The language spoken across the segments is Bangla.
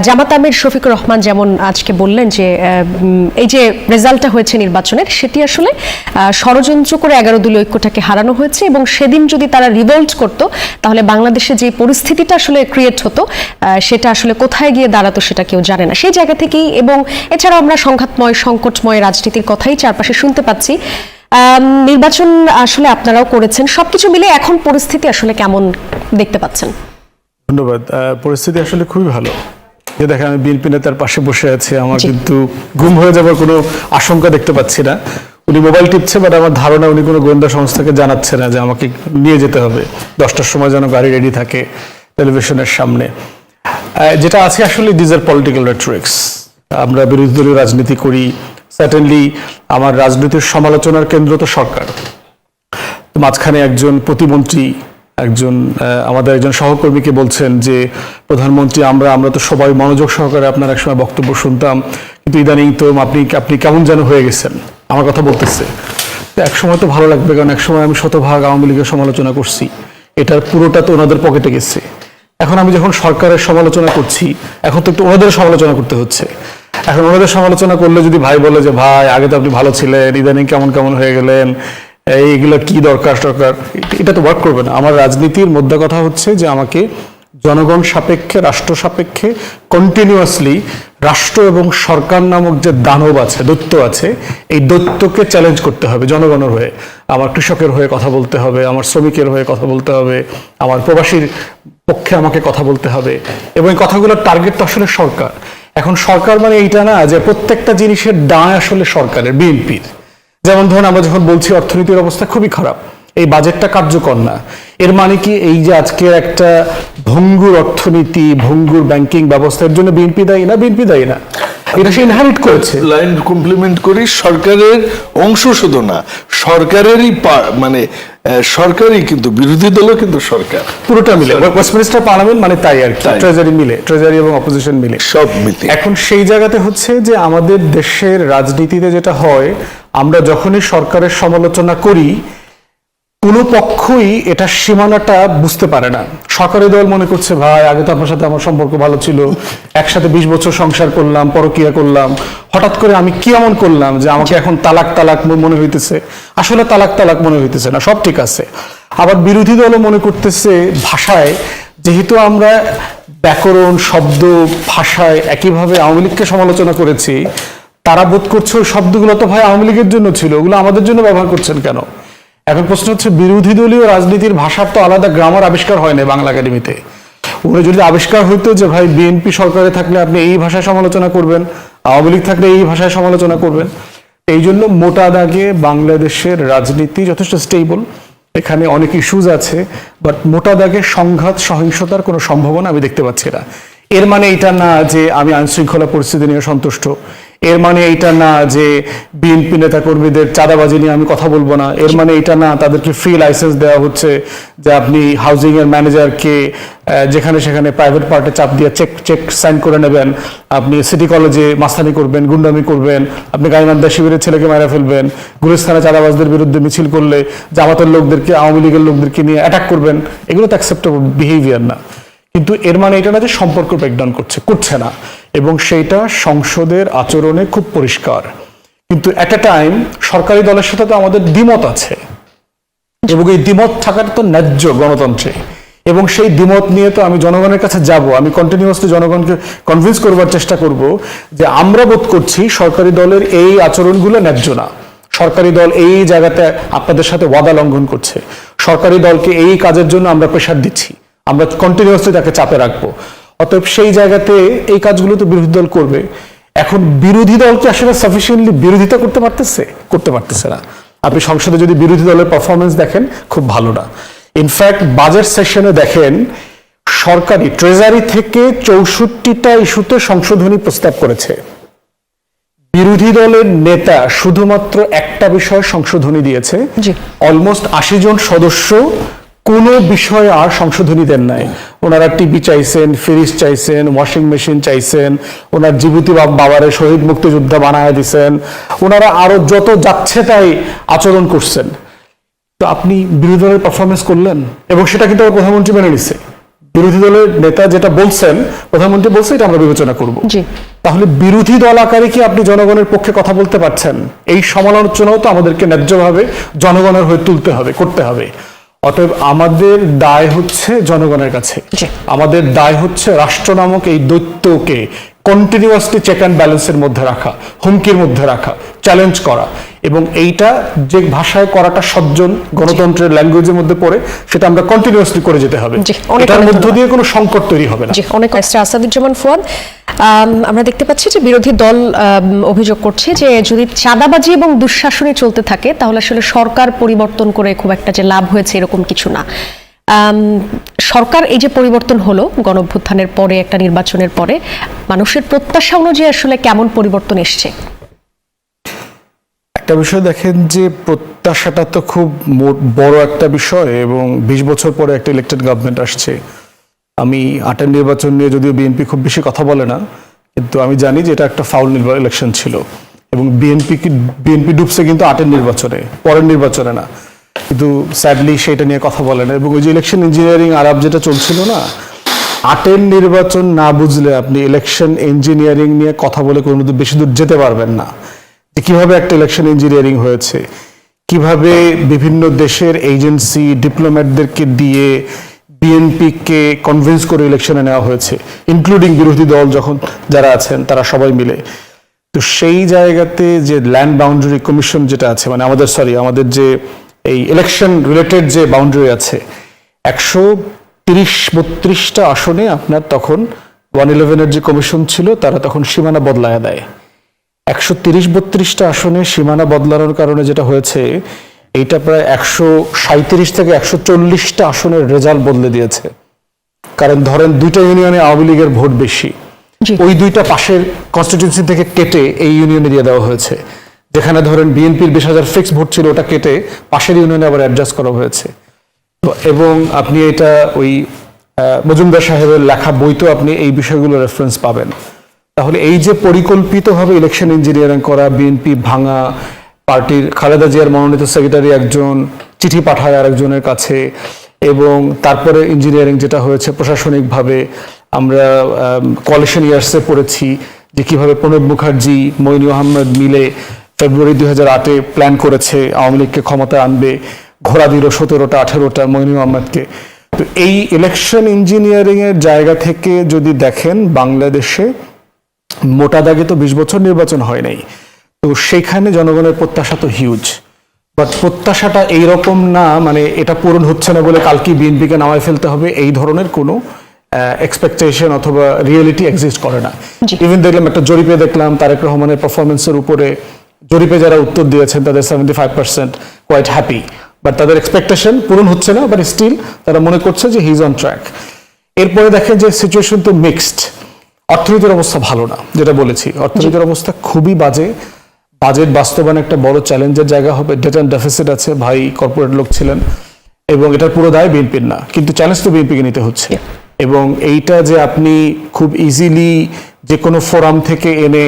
জামাত আমির শফিকুর রহমান যেমন আজকে বললেন যে এই যে রেজাল্টটা হয়েছে নির্বাচনের সেটি আসলে ষড়যন্ত্র করে 11 দলীয় ঐক্যটাকে হারানো হয়েছে এবং সেদিন যদি তারা রিভোল্ট করতো তাহলে বাংলাদেশে যে পরিস্থিতিটা আসলে ক্রিয়েট হতো সেটা আসলে কোথায় গিয়ে দাঁড়াতো সেটা কেউ জানে না। সেই জায়গা থেকেই এবং এছাড়াও আমরা সংঘাতময় সংকটময় রাজনীতির কথাই চারপাশে শুনতে পাচ্ছি। নির্বাচন আসলে আপনারাও করেছেন, সবকিছু মিলে এখন পরিস্থিতি আসলে কেমন দেখতে পাচ্ছেন? ধন্যবাদ। পরিস্থিতি আসলে খুবই ভালো। যে দেখেন আমি বিএনপি নেতার পাশে বসে আছি, আমার কিন্তু গুম হয়ে যাওয়ার কোনো আশঙ্কা দেখতে পাচ্ছি না। উনি মোবাইল টিপছে, বাট আমার ধারণা উনি কোনো গোয়েন্দা সংস্থাকে জানাচ্ছে না যে আমাকে নিয়ে যেতে হবে, 10টার সময় যেন গাড়ি রেডি থাকে টেলিভিশনের সামনে। যেটা আছে আসলে দিজ আর পলিটিক্যাল রেটরিক্স। আমরা বিরোধী দলীয় রাজনীতি করি, সার্টেনলি আমার রাজনীতির সমালোচনার কেন্দ্র তো সরকার। মাঝখানে একজন প্রতিমন্ত্রী আমাদের একজন সহকর্মীকে বলছেন যে প্রধানমন্ত্রী আমরা তো সবাই মনোযোগ সহকারে আপনার একসময় বক্তব্য শুনতাম, কিন্তু ইদানিং তো আপনি কেমন যেন হয়ে গেছেন, আমার কথা বলতেছে। এক সময় তো ভালো লাগবে, কারণ এক সময় আমি শতভাগ আওয়ামী লীগের সমালোচনা করছি, এটার পুরোটা তো ওনাদের পকেটে গেছে। এখন আমি যখন সরকারের সমালোচনা করছি, এখন তো একটু ওনাদের সমালোচনা করতে হচ্ছে। এখন ওনাদের সমালোচনা করলে যদি ভাই বলে যে ভাই আগে তো আপনি ভালো ছিলেন, ইদানিং কেমন হয়ে গেলেন, এইগুলো কি দরকার, এটা তো ওয়ার্ক করবে না। আমার রাজনীতির মোদ্দা কথা হচ্ছে যে আমাকে জনগণ সাপেক্ষে, রাষ্ট্র সাপেক্ষে কন্টিনিউয়াসলি রাষ্ট্র এবং সরকার নামক যে দানব আছে, দৈত্য আছে, এই দৈত্যকে চ্যালেঞ্জ করতে হবে জনগণের হয়ে। আমার কৃষকের হয়ে কথা বলতে হবে, আমার শ্রমিকের হয়ে কথা বলতে হবে, আমার প্রবাসীর পক্ষে আমাকে কথা বলতে হবে, এবং এই কথাগুলোর টার্গেট তো আসলে সরকার। এখন সরকার মানে এইটা না যে প্রত্যেকটা জিনিসের দায় আসলে সরকারের, বিএনপির। যেমন ধরুন আমরা যখন বলছি অর্থনীতির অবস্থা খুবই খারাপ, এই বাজেটটা কার্যকর না, এর মানে কি এই যে আজকের একটা ভঙ্গুর অর্থনীতি, ভঙ্গুর ব্যাংকিং ব্যবস্থার জন্য বিএনপি দায়ী না? বিএনপি দায়ী না, এটা সে ইনহেরিট করেছে। লাইন কমপ্লিমেন্ট করি, সরকারের অংশ শুধু না, সরকারেরই মানে সরকারই কিন্তু বিরোধী দলও কিন্তু সরকার, পুরোটা মিলে ওয়েস্টমিনিস্টার পার্লামেন্ট মানে তাই আর কি, ট্রেজারি মিলে, ট্রেজারি এবং অপোজিশন মিলে সব মিলে। এখন সেই জায়গাতে হচ্ছে যে আমাদের দেশের রাজনীতিতে যেটা হয়, আমরা যখনই সরকারের সমালোচনা করি কোনো পক্ষই এটা সীমানাটা বুঝতে পারে না। সরকারি দল মনে করছে ভাই আগে তো আপনার সাথে আমার সম্পর্ক ভালো ছিল, একসাথে 20 বছর সংসার করলাম, পরকিয়া করলাম, হঠাৎ করে আমি কি এমন করলাম যে আমাকে এখন তালাক মনে হইতেছে। আসলে তালাক মনে হইতেছে না, সব ঠিক আছে। আবার বিরোধী দলও মনে করতেছে ভাষায়, যেহেতু আমরা ব্যাকরণ, শব্দ, ভাষায় একইভাবে আওয়ামী লীগকে সমালোচনা করেছি, তারা বোধ করছে ওই শব্দগুলো তো ভাই আওয়ামী লীগের জন্য ছিল, ওগুলো আমাদের জন্য ব্যবহার করছেন কেন? এখন প্রশ্ন হচ্ছে বিরোধী দলীয় রাজনীতির ভাষার তো আলাদা গ্রামার আবিষ্কার হয় না বাংলা একাডেমিতে। ওরা যদি আবিষ্কার হইতো যে ভাই বিএনপি সরকারে থাকলে আপনি এই ভাষায় সমালোচনা করবেন, আওয়ামী লীগ থাকলে এই ভাষায় সমালোচনা করবেন। এই জন্য মোটা দাগে বাংলাদেশের রাজনীতি যথেষ্ট স্টেবল, এখানে অনেক ইস্যুজ আছে, বাট মোটা দাগে সংঘাত, সহিংসতার কোনো সম্ভাবনা আমি দেখতে পাচ্ছি না। এর মানে এটা না যে আমি আইনশৃঙ্খলা পরিস্থিতি নিয়ে সন্তুষ্ট, এর মানে এইটা না যে বিএনপি নেতা কর্মীদের চাঁদাবাজি নিয়ে আমি কথা বলবো না, এর মানে এটা না তাদেরকে ফ্রি লাইসেন্স দেওয়া হচ্ছে যে আপনি হাউজিং এর ম্যানেজারকে যেখানে সেখানে প্রাইভেট পার্টে চাপ দিয়ে চেক সাইন করে নেবেন, আপনি সিটি কলেজে মাস্তানি করবেন, গুন্ডামি করবেন, আপনি গাইবান্ধা শিবিরের ছেলেকে মারা ফেলবেন, গুলিস্তানে চাঁদাবাজদের বিরুদ্ধে মিছিল করলে জামাতের লোকদেরকে, আওয়ামী লীগের লোকদেরকে নিয়ে অ্যাটাক করবেন, এগুলো তো অ্যাকসেপ্টেবল বিহেভিয়ার না। কিন্তু এর মানে এটা না যে সম্পর্ক ব্রেকডাউন করছে না, এবং সেইটা সংসদের আচরণে খুব পরিষ্কার। কিন্তু এট এ টাইম সরকারি দলের সাথে তো আমাদের দ্বিমত আছে, এবং এই দ্বিমত থাকাটা তো ন্যায্য গণতন্ত্রে, এবং সেই দ্বিমত নিয়ে তো আমি জনগণের কাছে যাব, আমি কন্টিনিউয়াসলি জনগণকে কনভিন্স করবার চেষ্টা করব যে আমরা বোধ করছি সরকারি দলের এই আচরণগুলো ন্যায্য না, সরকারি দল এই জায়গাতে আপনাদের সাথে ওয়াদা লঙ্ঘন করছে, সরকারি দলকে এই কাজের জন্য আমরা প্রেশার দিচ্ছি, আমরা কন্টিনিউয়াসলি তাকে চাপে রাখবো। অতএব সেই জায়গাতে এই কাজগুলো তো বিরোধী দল করবে। এখন বিরোধী দলকে আসলে সাফিসিয়েন্টলি বিরোধিতা করতে পারতেছে না। আপনি সংসদে যদি বিরোধী দলের পারফরমেন্স দেখেন খুব ভালো না। ইনফ্যাক্ট বাজেট সেশনে দেখেন সরকারি ট্রেজারি থেকে 64টা ইস্যুতে সংশোধনী প্রস্তাব করেছে, বিরোধী দলের নেতা শুধুমাত্র একটা বিষয়ে সংশোধনী দিয়েছে। অলমোস্ট 80 জন সদস্য কোনো বিষয়ে আর সংশোধনী দেন নাই। ওনারা টিভি চাইছেন, ফ্রিজ চাইছেন, ওয়াশিং মেশিন চাইছেন, ওনার জীবিত বাবারে শহীদ মুক্তিযোদ্ধা বানায় দিচ্ছেন, ওনারা আরো যত যাচ্ছে তাই আচরণ করছেন। তো আপনি বিরোধী দলের পারফরমেন্স করলেন, এবং সেটা কিন্তু প্রধানমন্ত্রী মেনে নিচ্ছে। বিরোধী দলের নেতা যেটা বলছেন, প্রধানমন্ত্রী বলছে এটা আমরা বিবেচনা করব। জি। তাহলে বিরোধী দল আকারে কি আপনি জনগণের পক্ষে কথা বলতে পারছেন? এই সমালোচনাও তো আমাদেরকে ন্যায্যভাবে জনগণের হয়ে তুলতে হবে, করতে হবে। অতএব আমাদের দায় হচ্ছে জনগণের কাছে, আমাদের দায় হচ্ছে রাষ্ট্র নামক এই দৈত্যকে কন্টিনিউয়াসলি চেক অ্যান্ড ব্যালেন্সের মধ্যে রাখা, হুমকির মধ্যে রাখা, চ্যালেঞ্জ করা, এবং এইটা যে ভাষায় করাটা সজ্জন গণতন্ত্রের ল্যাঙ্গুয়েজের মধ্যে পড়ে, সেটা আমরা কন্টিনিউয়াসলি করে যেতে হবে। এটার মধ্য দিয়ে কোনো সংকট তৈরি হবে না। অনেক আসাদুজ্জামান ফুয়াদ, আমরা দেখতে পাচ্ছি যে বিরোধী দল অভিযোগ করছে যে যদি চাঁদাবাজি এবং দুঃশাসনে চলতে থাকে তাহলে আসলে সরকার পরিবর্তন করে খুব একটা যে লাভ হয়েছে এরকম কিছু না। সরকার এই যে পরিবর্তন হলো গণঅভ্যুত্থানের পরে, একটা নির্বাচনের পরে, মানুষের প্রত্যাশা অনুযায়ী আসলে কেমন পরিবর্তন এসছে? একটা বিষয় দেখেন যে প্রত্যাশাটা তো খুব বড় একটা বিষয়, এবং 20 বছর পরে একটা ইলেক্টেড গভর্নমেন্ট আসছে। আমি 8-এর নির্বাচন নিয়ে যদিও বিএনপি খুব বেশি কথা বলে না, কিন্তু আমি জানি যে এটা একটা ফাউল ইলেকশন ছিল, এবং বিএনপি ডুবছে কিন্তু 8-এর নির্বাচনে, পরের নির্বাচনে না। কিন্তু স্যাডলি সেটা নিয়ে কথা বলে না। এবং ওই যে ইলেকশন ইঞ্জিনিয়ারিং আলাপ যেটা চলছিল না, 8-এর নির্বাচন না বুঝলে আপনি ইলেকশন ইঞ্জিনিয়ারিং নিয়ে কথা বলে কোনো বেশি দূর যেতে পারবেন না। যে কিভাবে একটা ইলেকশন ইঞ্জিনিয়ারিং হয়েছে, কিভাবে বিভিন্ন দেশের এজেন্সি ডিপ্লোম্যাটদেরকে দিয়ে বিএনপিকে কনভিন্স করে ইলেকশনে নেওয়া হয়েছে, ইনক্লুডিং বিরোধী দল যখন যারা আছেন তারা সবাই মিলে। তো সেই জায়গাতে যে ল্যান্ড বাউন্ডারি কমিশন যেটা আছে, মানে আমাদের যে এই ইলেকশন রিলেটেড যে বাউন্ডারি আছে, 130-32টা আসনে আপনার তখন 111-এর যে কমিশন ছিল তারা তখন সীমানা বদলায় দেয়। 130-32টা আসনে সীমানা বদলানোর কারণে যেটা হয়েছে, এইটা প্রায় 137 থেকে 140টা আসনের রেজাল্ট বদলে দিয়েছে। কারণ ধরেন 2টা ইউনিয়নে আওয়ামী লীগের ভোট বেশি, ওই 2টা পাশের কনস্টিটিউয়েন্সি থেকে কেটে এই ইউনিয়নে দিয়ে দেওয়া হয়েছে। যেখানে ধরেন বিএনপির 20,000 ফিক্স ভোট ছিল, ওটা কেটে পাশের ইউনিয়নে আবার অ্যাডজাস্ট করা হয়েছে। তো এবং আপনি এটা ওই মজুমদার সাহেবের লেখা বইতেও আপনি এই বিষয়গুলো রেফারেন্স পাবেন। তাহলে এই যে পরিকল্পিতভাবে ইলেকশন ইঞ্জিনিয়ারিং করা, বিএনপি ভাঙা, পার্টির খালেদা জিয়ার মনোনীত সেক্রেটারি একজন চিঠি পাঠায় আরেকজনের কাছে, এবং তারপরে ইঞ্জিনিয়ারিং যেটা হয়েছে প্রশাসনিকভাবে, আমরা কোয়ালিশন ইয়ার্সে পড়েছি যে কিভাবে প্রণব মুখার্জি, মঈনু আহমেদ মিলে ফেব্রুয়ারি 2008-এ প্ল্যান করেছে আওয়ামী লীগকে ক্ষমতায় আনবে, ঘোড়া দিল 17টা 18টা মঈনু আহমেদকে। তো এই ইলেকশন ইঞ্জিনিয়ারিং এর জায়গা থেকে যদি দেখেন, বাংলাদেশে মোটা দাগে তো 20 বছর নির্বাচন হয় নাই, তো সেখানে জনগণের প্রত্যাশা তো হিউজ। বাট প্রত্যাশাটা এইরকম না, মানে এটা পূরণ হচ্ছে না বলে কালকে বিএনপিকে নামায় ফেলতে হবে, এই ধরনের কোনো এক্সপেকটেশন অথবা রিয়েলিটি এক্সিস্ট করে না। ইভেন দেখলাম একটা জরিপে দেখলাম তারেক রহমানের পারফরমেন্সের উপরে, জরিপে যারা উত্তর দিয়েছেন তাদের 75% কোয়াইট হ্যাপি, বাট তাদের এক্সপেকটেশন পূরণ হচ্ছে না, বাট স্টিল তারা মনে করছে যে হি ইজ অন ট্র্যাক। এরপরে দেখেন যে সিচুয়েশন তো মিক্সড। অর্থনীতির অবস্থা ভালো না, যেটা বলেছি, অর্থনীতির অবস্থা খুবই বাজে। বাজেট বাস্তবায়ন একটা বড় চ্যালেঞ্জের জায়গা হবে। ডেট অ্যান্ড ডেফিসিট আছে, ভাই কর্পোরেট লোক ছিলেন, এবং এটার পুরো দায় বিএনপির না, কিন্তু চ্যালেঞ্জ তো বিএনপিকে নিতে হচ্ছে। এবং এইটা যে আপনি খুব ইজিলি যে কোনো ফোরাম থেকে এনে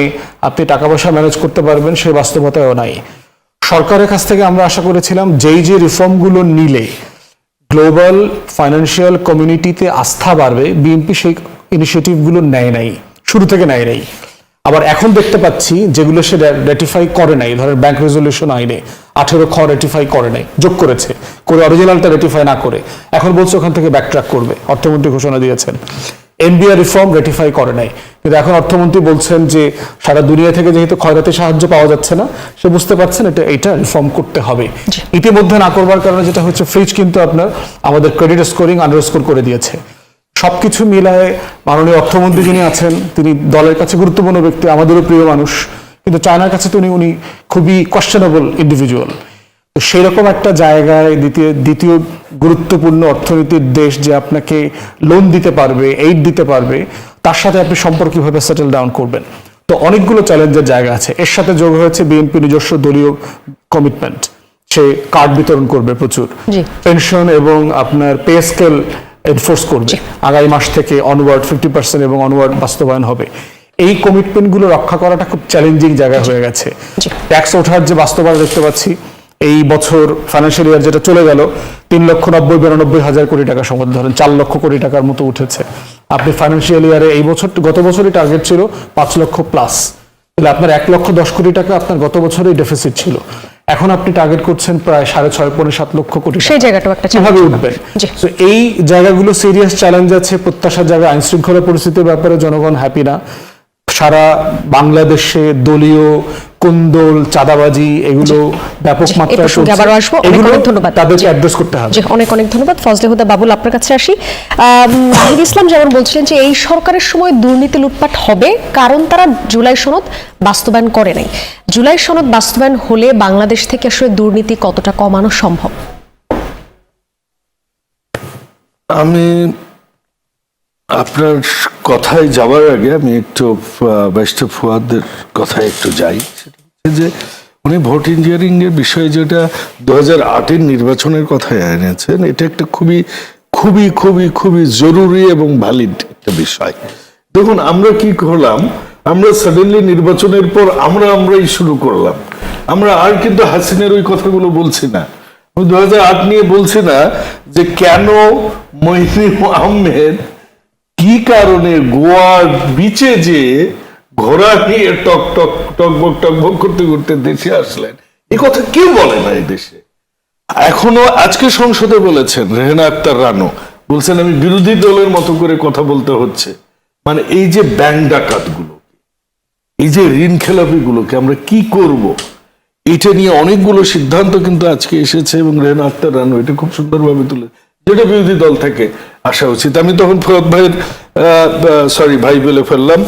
আপনি টাকা পয়সা ম্যানেজ করতে পারবেন, সেই বাস্তবতাও নাই। সরকারের কাছ থেকে আমরা আশা করেছিলাম যেই যে রিফর্মগুলো নিলে গ্লোবাল ফাইন্যান্সিয়াল কমিউনিটিতে আস্থা বাড়বে, বিএনপি সেই ইনিশিয়েটিভগুলো নেয় নাই, শুরু থেকে নেয় নাই। আবার এখন দেখতে পাচ্ছি যেগুলো সে রেটিফাই করে নাই, ধরেন ব্যাংক রেজলিউশন আইনে 18 খ রেটিফাই করে নাই, যোগ করেছে, করে অরিজিনালটা রেটিফাই না করে এখন বলছে ওখান থেকে ব্যাকট্র্যাক করবে। অর্থমন্ত্রী ঘোষণা দিয়েছেন। এনবিআর রিফর্ম রেটিফাই করে নাই, কিন্তু এখন অর্থমন্ত্রী বলছেন যে সারা দুনিয়া থেকে যেহেতু ক্ষয়রাতি সাহায্য পাওয়া যাচ্ছে না, সে বুঝতে পারছেন এটা রিফর্ম করতে হবে। ইতিমধ্যে না করবার কারণে যেটা হচ্ছে, ফ্রিজ কিন্তু আপনার আমাদের ক্রেডিট স্কোরিং আন্ডারস্কোর করে দিয়েছে। সবকিছু মিলায় মাননীয় অর্থমন্ত্রী যিনি আছেন, তিনি দলের কাছে গুরুত্বপূর্ণ ব্যক্তি, আমাদেরও প্রিয় মানুষ, কিন্তু চায়নার কাছে তো উনি খুবই কোয়েশ্চেনেবল ইন্ডিভিজুয়াল। তো সেই রকম একটা জায়গায় দ্বিতীয় গুরুত্বপূর্ণ অর্থনীতির দেশ যে আপনাকে লোন দিতে পারবে, এইড দিতে পারবে, তার সাথে আপনি সম্পর্ক কিভাবে সেটেল ডাউন করবেন। তো অনেকগুলো চ্যালেঞ্জের জায়গা আছে। এর সাথে যোগ হয়েছে বিএনপি নিজস্ব দলীয় কমিটমেন্ট, সে কার্ড বিতরণ করবে প্রচুর, পেনশন এবং আপনার পে স্কেল এনফোর্স করবে, আগামী মাস থেকে অনওয়ার্ড 50% এবং অনওয়ার্ড বাস্তবায়ন হবে। এই কমিটমেন্টগুলো রক্ষা করাটা খুব চ্যালেঞ্জিং জায়গা হয়ে গেছে। ট্যাক্স ওঠার যে বাস্তবতা দেখতে পাচ্ছি, এই বছর ফাইন্যান্সিয়াল ইয়ার যেটা চলে গেল 3,90,92,000 কোটি টাকা সম্পদ, ধরেন 4 লক্ষ কোটি টাকার মতো উঠেছে। আপনি ফাইন্যান্সিয়াল ইয়ারে এই বছর, গত বছরই টার্গেট ছিল 5 লক্ষ প্লাস, তাহলে আপনার 1,10,00,000 কোটি টাকা আপনার গত বছরেই ডেফিসিট ছিল। এখন আপনি টার্গেট করছেন প্রায় 6.5-7 লক্ষ কোটি টাকা। সেই জায়গাটাও একটা কিভাবে উঠবেন? তো এই জায়গাগুলো সিরিয়াস চ্যালেঞ্জ আছে। প্রত্যাশার জায়গায় আইন শৃঙ্খলা পরিস্থিতির ব্যাপারে জনগণ হ্যাপি না। সারা বাংলাদেশে দলীয় কোন্দল, চাঁদাবাজি এগুলো ব্যাপক মাত্রায় চলছে। এগুলো তাদেরকে অ্যাড্রেস করতে হবে। অনেক অনেক ধন্যবাদ ফজলে হুদা বাবুল, আপনার কাছে আসি। নাহিদ ইসলাম যেমন বলছিলেন যে এই সরকারের সময় দুর্নীতি লুটপাট হবে, কারণ তারা জুলাই সনদ বাস্তবায়ন করে নাই। জুলাই সনদ বাস্তবায়ন হলে বাংলাদেশ থেকে আসলে দুর্নীতি কতটা কমানো সম্ভব? আমি আপনার কথায় যাওয়ার আগে আমি একটু ব্যারিস্টার ফুয়াদের কথায় একটু যাই। সেটা হচ্ছে যে উনি ভোট ইঞ্জিনিয়ারিং এর বিষয়ে যেটা 2008-এর নির্বাচনের কথায় এনেছেন, এটা একটা খুবই খুবই খুবই খুবই জরুরি এবং ভ্যালিড একটা বিষয়। দেখুন, আমরা কি করলাম, আমরা সাডেনলি নির্বাচনের পর আমরাই শুরু করলাম। আমরা আর কিন্তু হাসিনের ওই কথাগুলো বলছি না, 2008 নিয়ে বলছি না যে কেন মঈনুল আহমেদ কি কারণে গোয়ার বিচে যে ঘোড়া নিয়ে টকবক করতে করতে দেশে আসলেন, এই কথা কেউ বলে না এই দেশে। এখনো আজকে সংসদে বলেছেন রেহেনা আক্তার রানু, বলছেন আমি বিরোধী দলের মতো করে কথা বলতে হচ্ছে। মানে এই যে ব্যাংক ডাকাত গুলো, এই যে ঋণ খেলাপি গুলোকে আমরা কি করব, এটা নিয়ে অনেকগুলো সিদ্ধান্ত কিন্তু আজকে এসেছে এবং রেহেনা আক্তার রানু এটা খুব সুন্দরভাবে তুলে, যেটা বিরোধী দল থেকে আসা উচিত। আমি তখন ফরহাদ ভাইয়ের ভাই বলে ফেললাম,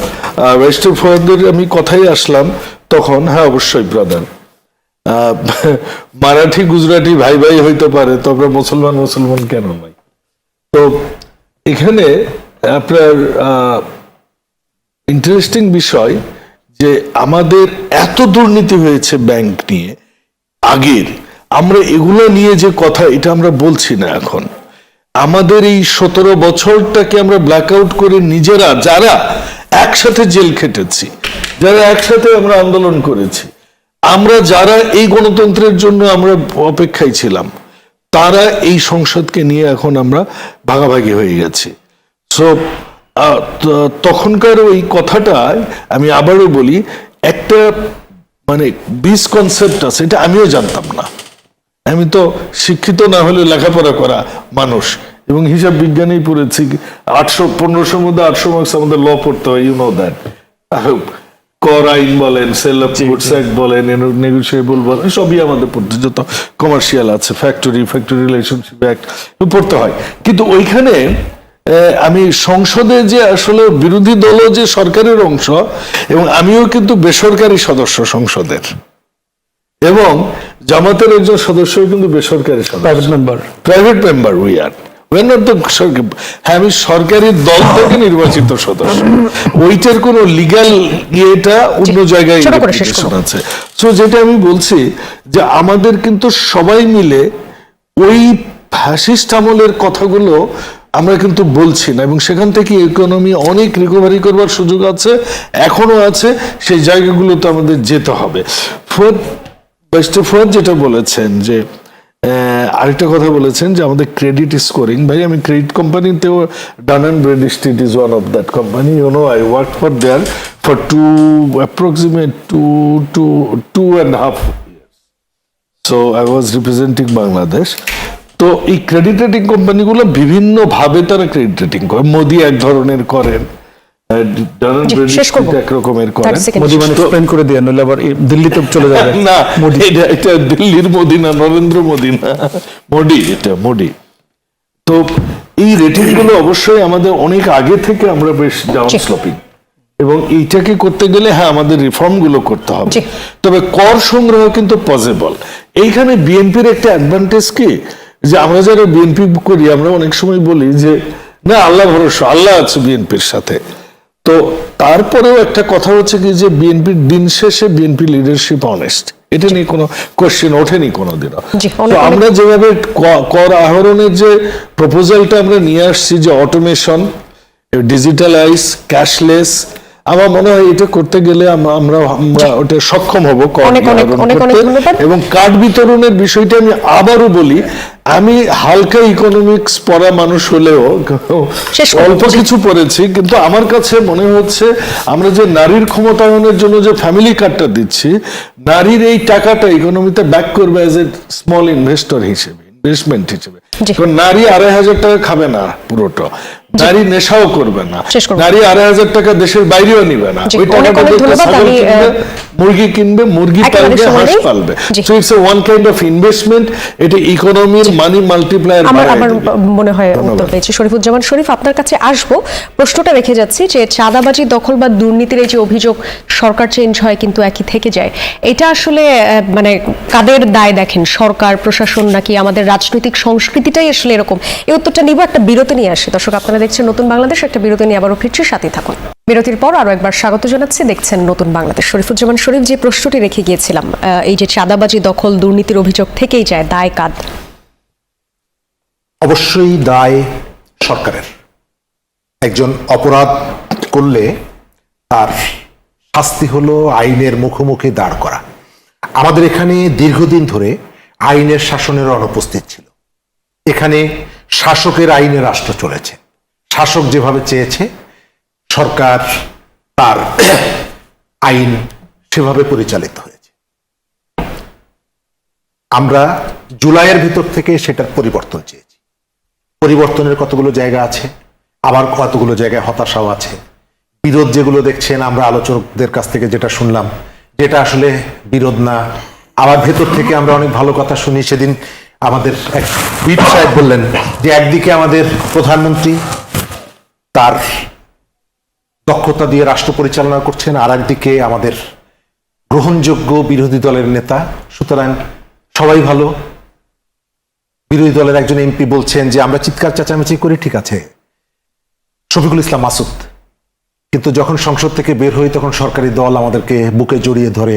ব্যারিস্টার ফরহাদের আমি কথাই আসলাম তখন। হ্যাঁ, অবশ্যই ব্রাদার, মারাঠি গুজরাটি ভাই ভাই হইতে পারে, তো আমরা মুসলমান কেন নয়? তো এখানে আপনার ইন্টারেস্টিং বিষয় যে আমাদের এত দুর্নীতি হয়েছে ব্যাংক নিয়ে আগের, আমরা এগুলো নিয়ে যে কথা, এটা আমরা বলছি না এখন। আমাদের এই 17 বছরটাকে আমরা ব্ল্যাক আউট করে নিজেরা যারা একসাথে জেল খেটেছি, যারা একসাথে আমরা আন্দোলন করেছি, আমরা যারা এই গণতন্ত্রের জন্য আমরা অপেক্ষায় ছিলাম, তারা এই সংসদকে নিয়ে এখন আমরা ভাগাভাগি হয়ে গেছি। সো তখনকার ওই কথাটা আমি আবারও বলি, একটা মানে মিসকনসেপ্ট আছে, এটা আমিও জানতাম না। আমি তো শিক্ষিত না হলে লেখাপড়া করা মানুষ এবং হিসাব বিজ্ঞানেই পড়েছি। 1500 মধ্যে 800 মার্কস আমাদের ল পড়তে হয়, ইউ নো দ্যাট। কর আইন বলেন, সেল অফ গুডস অ্যাক্ট বলেন, নেগোশিয়েবল বলেন, সবই আমাদের পড়তে, যত কমার্শিয়াল আছে, ফ্যাক্টরি রিলেশনশিপ অ্যাক্ট পড়তে হয়। কিন্তু ওইখানে আমি সংসদে যে আসলে বিরোধী দলও যে সরকারের অংশ, এবং আমিও কিন্তু বেসরকারি সদস্য সংসদের, এবং জামাতের একজন সদস্য কিন্তু বেসরকারি প্রাইভেট মেম্বার। হ্যাঁ, আমি সরকারি দল থেকে নির্বাচিত সদস্য, ওইটার কোন লিগ্যাল ইয়েটা অন্য জায়গায় আছে। সো যেটা আমি বলছি যে আমাদের কিন্তু সবাই মিলে ওই ফ্যাসিস্ট আমলের কথাগুলো আমরা কিন্তু বলছি না, এবং সেখান থেকে ইকোনমি অনেক রিকভারি করবার সুযোগ আছে, এখনো আছে। সেই জায়গাগুলোতে আমাদের যেতে হবে। ব্যারিস্টার ফুয়াদ যেটা বলেছেন যে আরেকটা কথা বলেছেন যে আমাদের ক্রেডিট স্কোরিং, ভাই আমি ক্রেডিট কোম্পানিতেও Dun and Bradstreet is one of that company, you know, I work for there for approximate 2.5 years. So I was representing Bangladesh. তো এই ক্রেডিট রেটিং কোম্পানিগুলো বিভিন্ন ভাবে তারা ক্রেডিট রেটিং করে। মোদি এক ধরনের করেন, দিল্লিতে চলে যাবে না, এটা দিল্লির মোদি না, নরেন্দ্র মোদি না, মোদি, এটা মোদি। তো এই রেটিং গুলো অবশ্যই আমাদের অনেক আগে থেকে আমরা বেশ ডাউন স্লোপিং, এবং এইটাকে করতে গেলে হ্যাঁ আমাদের রিফর্ম গুলো করতে হবে। তবে কর সংগ্রহ কিন্তু পসিবল। এইখানে বিএনপির একটা অ্যাডভান্টেজ কি, যে আমরা যারা বিএনপি করি, আমরা অনেক সময় বলি যে না, আল্লাহ ভরসা, আল্লাহ আছে বিএনপির সাথে। তো তারপরেও একটা কথা হচ্ছে কি, যে বিএনপির দিন শেষে বিএনপি লিডারশিপ অনেস্ট, এটা নিয়ে কোনো কোশ্চেন ওঠেনি কোনোদিনও। তো আমরা যেভাবে কর আহরণের যে প্রপোজালটা আমরা নিয়ে আসছি, যে অটোমেশন, ডিজিটালাইজ, ক্যাশলেস, আমার মনে হয় এটা করতে গেলে আমরা ওটা সক্ষম হব অনেক অনেক অনেক অনেক ধন্যবাদ। এবং কার্ড বিতরণের বিষয়টা আমি আবারও বলি, আমি হালকা ইকোনমিক্স পড়া মানুষ হলেও অল্প কিছু পড়েছি, কিন্তু আমার কাছে মনে হচ্ছে আমরা যে নারীর ক্ষমতায়নের জন্য যে ফ্যামিলি কার্ডটা দিচ্ছি, নারীর এই টাকাটা ইকোনমিতে ব্যাক করবে অ্যাজ এ স্মল ইনভেস্টর হিসেবে, ইনভেস্টমেন্ট হিসেবে। কারণ নারী 2,500 টাকা খাবে না পুরোটা, নারী নেশাও করবে না, নারী 2,500 টাকা দেশের বাইরেও নিবে না, ওই টাকাটা মুরগি কিনবে, মুরগি পালবে, হাঁস পালবে। So it's a one kind of investment, এটা ইকোনমির মানি মাল্টিপ্লায়ার। আমার মনে হয় উত্তর পেয়েছি। শরীফুজ্জামান শরীফ, আপনার কাছে আসবো, প্রশ্নটা রেখে যাচ্ছি যে চাঁদাবাজি, দখল বা দুর্নীতির এই যে অভিযোগ, সরকার চেঞ্জ হয় কিন্তু একই থেকে যায়, এটা আসলে মানে কাদের দায় দেখেন, সরকার, প্রশাসন, নাকি আমাদের রাজনৈতিক সংস্কৃতিটাই আসলে এরকম? এই উত্তরটা নিব, একটা বিরতি নিয়ে আসি। দর্শক, আপনারা দেখছেন নতুন বাংলাদেশ, একটা বিরতি নিয়ে আবারও ফিরছি, সাথে থাকুন। বিরতির পর আরো একবার স্বাগত জানাচ্ছি, দেখছেন নতুন বাংলাদেশ। শরীফুজ্জামান শরীফ, যে প্রশ্নটি রেখে গিয়েছিলাম, এই যে চাঁদাবাজি, দখল, দুর্নীতির অভিযোগ থেকেই যায়, দায় কাদ? অবশ্যই দায় সরকারের। একজন অপরাধ করলে তার শাস্তি হলো আইনের মুখোমুখি দাঁড় করা। আমাদের এখানে দীর্ঘদিন ধরে আইনের শাসনের অনুপস্থিত ছিল। এখানে শাসকের আইনে রাষ্ট্র চলেছে, শাসক যেভাবে চেয়েছে সরকার তার আইন সেভাবে পরিচালিত হয়েছে। আমরা জুলাইয়ের ভিতর থেকে সেটার পরিবর্তন চেয়েছি। পরিবর্তনের কতগুলো জায়গা আছে, আবার কতগুলো জায়গায় হতাশাও আছে। বিরোধ যেগুলো দেখছেন, আমরা আলোচকদের কাছ থেকে যেটা শুনলাম, যেটা আসলে বিরোধ না, আবার ভেতর থেকে আমরা অনেক ভালো কথা শুনি। সেদিন আমাদের এক হুইপ সাহেব বললেন যে একদিকে আমাদের প্রধানমন্ত্রী তার দক্ষতা দিয়ে রাষ্ট্র পরিচালনা করছেন, আর একদিকে আমাদের গ্রহণযোগ্য বিরোধী দলের নেতা। সুতরাং সবাই ভালো। বিরোধী দলের একজন এমপি বলছেন যে আমরা চিৎকার চেঁচামেচি করি, ঠিক আছে, শফিকুল ইসলাম মাসুদ, কিন্তু যখন সংসদ থেকে বের হই তখন সরকারি দল আমাদেরকে বুকে জড়িয়ে ধরে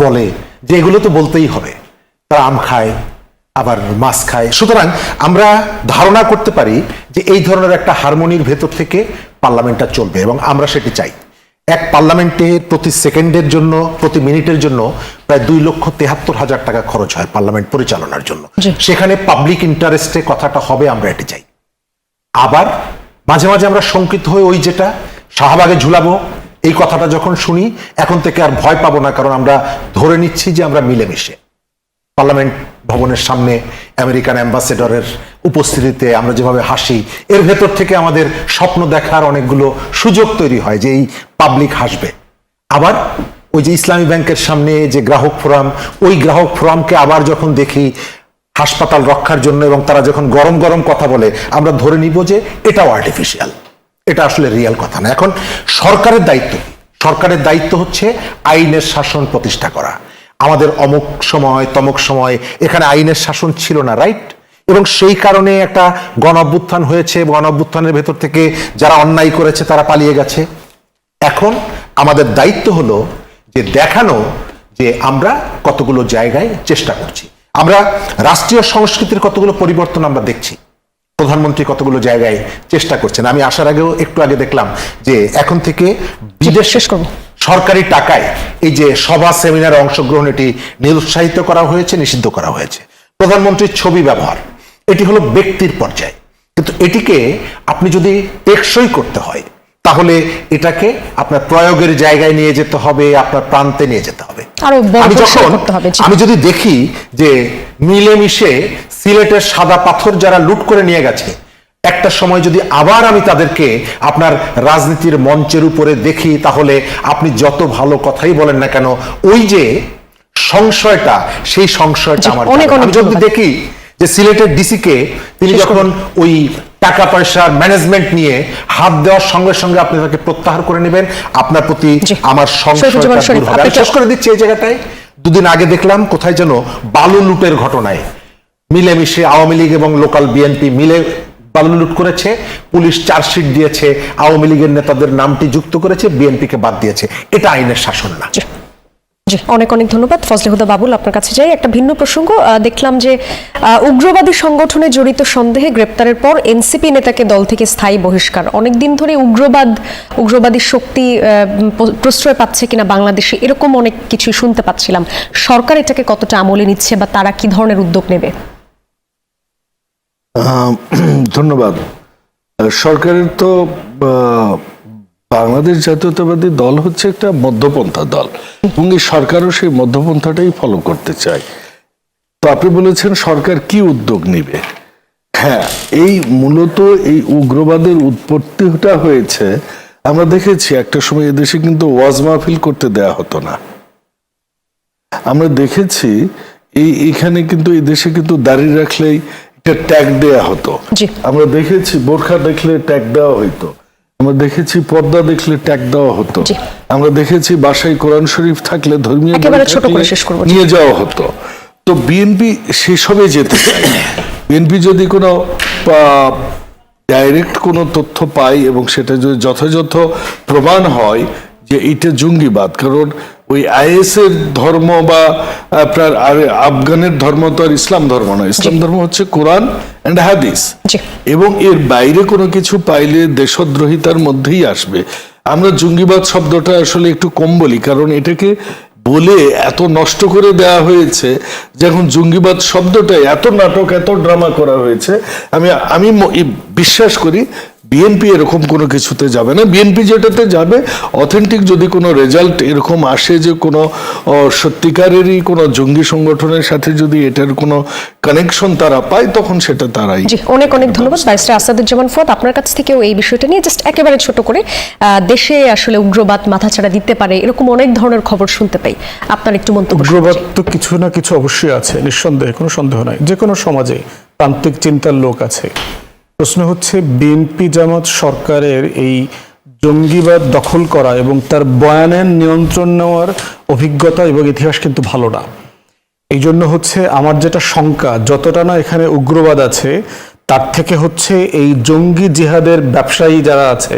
বলে যে এগুলো তো বলতেই হবে, তারা আম খায় আবার মাছ খায়। সুতরাং আমরা ধারণা করতে পারি যে এই ধরনের একটা হারমোনির ভেতর থেকে পার্লামেন্টটা চলবে, এবং আমরা সেটি চাই। এক পার্লামেন্টে প্রতি সেকেন্ডের জন্য, প্রতি মিনিটের জন্য প্রায় 2,73,000 টাকা খরচ হয় পার্লামেন্ট পরিচালনার জন্য। সেখানে পাবলিক ইন্টারেস্টে কথাটা হবে, আমরা এটি চাই। আবার মাঝে মাঝে আমরা শঙ্কিত হই, ওই যেটা শাহবাগে ঝুলাবো, এই কথাটা যখন শুনি এখন থেকে আর ভয় পাবো না, কারণ আমরা ধরে নিচ্ছি যে আমরা মিলেমিশে পার্লামেন্ট ভবনের সামনে আমেরিকান অ্যাম্বাসেডরের উপস্থিতিতে আমরা যেভাবে হাসি, এর ভেতর থেকে আমাদের স্বপ্ন দেখার অনেকগুলো সুযোগ তৈরি হয় যে এই পাবলিক হাসবে। আবার ওই যে ইসলামী ব্যাংকের সামনে যে গ্রাহক ফোরাম, ওই গ্রাহক ফোরামকে আবার যখন দেখি হাসপাতাল রক্ষার জন্য, এবং তারা যখন গরম গরম কথা বলে, আমরা ধরে নিব যে এটাও আর্টিফিশিয়াল, এটা আসলে রিয়েল কথা না। এখন সরকারের দায়িত্ব, সরকারের দায়িত্ব হচ্ছে আইনের শাসন প্রতিষ্ঠা করা। আমাদের অমুক সময় তমুক সময় এখানে আইনের শাসন ছিল না, রাইট? এবং সেই কারণে একটা গণ অভ্যুত্থান হয়েছে, গণ অভ্যুত্থানের ভেতর থেকে যারা অন্যায় করেছে তারা পালিয়ে গেছে। এখন আমাদের দায়িত্ব হলো যে দেখানো যে আমরা কতগুলো জায়গায় চেষ্টা করছি। আমরা রাষ্ট্রীয় সংস্কৃতির কতগুলো পরিবর্তন আমরা দেখছি, প্রধানমন্ত্রী কতগুলো জায়গায় চেষ্টা করছেন। আমি আসার আগেও একটু আগে দেখলাম যে এখন থেকে বিদেশ সরকারি টাকায় এই যে সভা সেমিনারে অংশগ্রহণ, এটি নিরুৎসাহিত করা হয়েছে, নিষিদ্ধ করা হয়েছে। প্রধানমন্ত্রীর ছবি ব্যবহার, এটি হলো ব্যক্তির পর্যায়ে, কিন্তু এটিকে আপনি যদি টেকসই করতে হয় তাহলে এটাকে আপনার প্রয়োগের জায়গায় নিয়ে যেতে হবে, আপনার প্রান্তে নিয়ে যেতে হবে। আমি যদি দেখি যে মিলেমিশে সিলেটের সাদা পাথর যারা লুট করে নিয়ে গেছে, একটা সময় যদি আবার আমি তাদেরকে আপনার রাজনীতির মঞ্চের উপরে দেখি, তাহলে আপনি যত ভালো কথাই বলেন না কেন, ওই যে সংশয়টা, সেই সংশয়টা আমার। আমি যদি দেখি যে সিলেটের ডিসিকে তিনি যখন ওই টাকা পয়সার ম্যানেজমেন্ট নিয়ে হাত দেওয়ার সঙ্গে সঙ্গে আপনি তাকে প্রত্যাহার করে নেবেন, আপনার প্রতি আমার সংশয়টা দূর হবে। আমি শেষ করে দিচ্ছি এই জায়গাটায়। দুদিন আগে দেখলাম কোথায় যেন বালু লুটের ঘটনায় মিলেমিশে আওয়ামী লীগ এবং লোকাল বিএনপি মিলে বালু লুট করেছে, পুলিশ চার্জশিট দিয়েছে, আওয়ামী লীগের নেতাদের নামটি যুক্ত করেছে, বিএনপিকে বাদ দিয়েছে। এটা আইনের শাসন না। জি, অনেক অনেক ধন্যবাদ ফজলে হুদা বাবুল। আপনার কাছে যাই একটা ভিন্ন প্রসঙ্গ। দেখলাম যে উগ্রবাদী সংগঠনে জড়িত সন্দেহে গ্রেপ্তারের পর এনসিপি নেতাকে দল থেকে স্থায়ী বহিষ্কার। অনেকদিন ধরে উগ্রবাদী শক্তি প্রশ্রয় পাচ্ছে কিনা বাংলাদেশে, এরকম অনেক কিছুই শুনতে পাচ্ছিলাম। সরকার এটাকে কতটা আমলে নিচ্ছে বা তারা কি ধরনের উদ্যোগ নেবে? ধন্যবাদ। সরকারের তো বাংলাদেশ জাতীয়তাবাদী দল হচ্ছে একটা মধ্যপন্থা দল এবং এই সরকারও সেই মধ্যপন্থাটাই ফলো করতে চায়। তো আপনি বলেছেন সরকার কি উদ্যোগ নেবে। হ্যাঁ, এই মূলত এই উগ্রবাদের উৎপত্তিটা হয়েছে, আমরা দেখেছি একটা সময় এদেশে কিন্তু ওয়াজ মাহফিল করতে দেয়া হতো না। আমরা দেখেছি এইখানে কিন্তু এই দেশে কিন্তু দাঁড়িয়ে রাখলেই একটা ট্যাগ দেয়া হতো। আমরা দেখেছি বোরখা দেখলে ট্যাগ দেওয়া হইতো, আমরা দেখেছি পর্দা দেখলে ট্যাগ দেওয়া হতো, আমরা দেখেছি বাসায় কোরআন শরীফ থাকলে ধর্মীয় নিয়ে যাওয়া হতো। তো বিএনপি সেসবে যেতে চায়। বিএনপি যদি কোনো ডাইরেক্ট কোনো তথ্য পায় এবং সেটা যদি যথাযথ প্রমাণ হয় যে এটা জঙ্গিবাদ, কারণ ওই আইএস এর ধর্ম বা আপনার আফগানের ধর্ম তো আর ইসলাম ধর্ম নয়, ইসলাম ধর্ম হচ্ছে কোরআন এন্ড হাদিস, এবং এর বাইরে কোনো কিছু পাইলে দেশদ্রোহিতার মধ্যেই আসবে। আমরা জঙ্গিবাদ শব্দটা আসলে একটু কম বলি, কারণ এটাকে বলে এত নষ্ট করে দেওয়া হয়েছে যে এখন জঙ্গিবাদ শব্দটাই এত নাটক এত ড্রামা করা হয়েছে। আমি বিশ্বাস করি বিএনপি এরকম কোনো কিছুতে যাবে না। বিএনপি যেটাতে যাবে অথেন্টিক যদি কোনো রেজাল্ট এরকম আসে যে কোনো সত্যিকারেরই কোনো জঙ্গি সংগঠনের সাথে যদি এটার কোনো কানেকশন তারা পায়, তখন সেটা তারাই। জি, অনেক অনেক ধন্যবাদ ব্যারিস্টার আসাদুজ্জামান ফুয়াদ। আপনার কাছ থেকেও এই বিষয়টা নিয়ে জাস্ট একেবারে ছোট করে, দেশে আসলে উগ্রবাদ মাথাছাড়া দিতে পারে এরকম অনেক ধরনের খবর শুনতে পাই, আপনার একটু মন্তব্য। উগ্রবাদ তো কিছু না কিছু অবশ্যই আছে, নিঃসন্দেহে, কোনো সন্দেহ নাই। যে কোনো সমাজে প্রান্তিক চিন্তার লোক আছে। প্রশ্ন হচ্ছে বিএনপি জামাত সরকারের এই জঙ্গিবাদ দখল করা এবং তার বয়ানের নিয়ন্ত্রণ নেওয়ার অভিজ্ঞতা এবং ইতিহাস কিন্তু ভালো না। এই জন্য হচ্ছে আমার যেটা শঙ্কা, যতটা না এখানে উগ্রবাদ আছে তার থেকে হচ্ছে এই জঙ্গি জিহাদের ব্যবসায়ী যারা আছে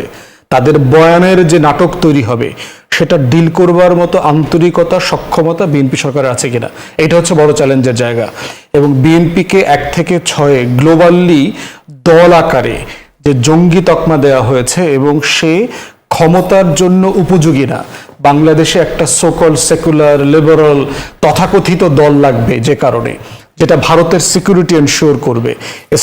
তাদের বয়ানের যে নাটক তৈরি হবে সেটা ডিল করবার মতো আন্তরিকতা সক্ষমতা বিএনপি সরকারের আছে কিনা, এটা হচ্ছে বড় চ্যালেঞ্জের জায়গা। এবং বিএনপিকে 1 থেকে 6 গ্লোবালি দল আকারে যে জঙ্গি তকমা দেওয়া হয়েছে এবং সে ক্ষমতার জন্য উপযোগী না। বাংলাদেশে একটা সোকল সেকুলার লিবারাল তথাকথিত দল লাগবে, যে কারণে যেটা ভারতের সিকিউরিটি এনশিওর করবে,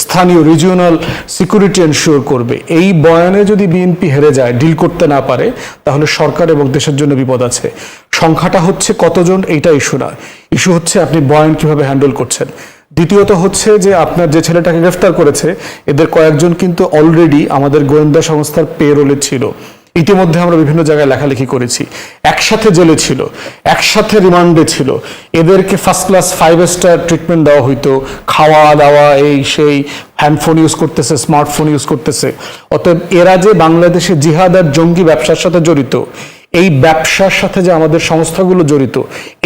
স্থানীয় রিজিওনাল সিকিউরিটি এনশিওর করবে। এই বয়ানে যদি বিএনপি হেরে যায়, ডিল করতে না পারে, তাহলে সরকার এবং দেশের জন্য বিপদ আছে। সংখ্যাটা হচ্ছে কতজন এইটা ইস্যু না, ইস্যু হচ্ছে আপনি বয়ান কিভাবে হ্যান্ডেল করছেন। দ্বিতীয়ত হচ্ছে যে আপনার যে ছেলেটাকে গ্রেফতার করেছে, এদের কয়েকজন কিন্তু অলরেডি আমাদের গোয়েন্দা সংস্থার পেরোলে ছিল। ইতিমধ্যে আমরা বিভিন্ন জায়গায় লেখালেখি করেছি, একসাথে জেলে ছিল, একসাথে রিমান্ডে ছিল। এদেরকে ফার্স্ট ক্লাস 5 স্টার ট্রিটমেন্ট দেওয়া হইতো, খাওয়া দাওয়া এই সেই, হ্যান্ডফোন ইউজ করতেছে, স্মার্টফোন ইউজ করতেছে। অতএব এরা যে বাংলাদেশে জিহাদ আর জঙ্গি ব্যবসার সাথে জড়িত, এই ব্যবসার সাথে যে আমাদের সংস্থাগুলো জড়িত,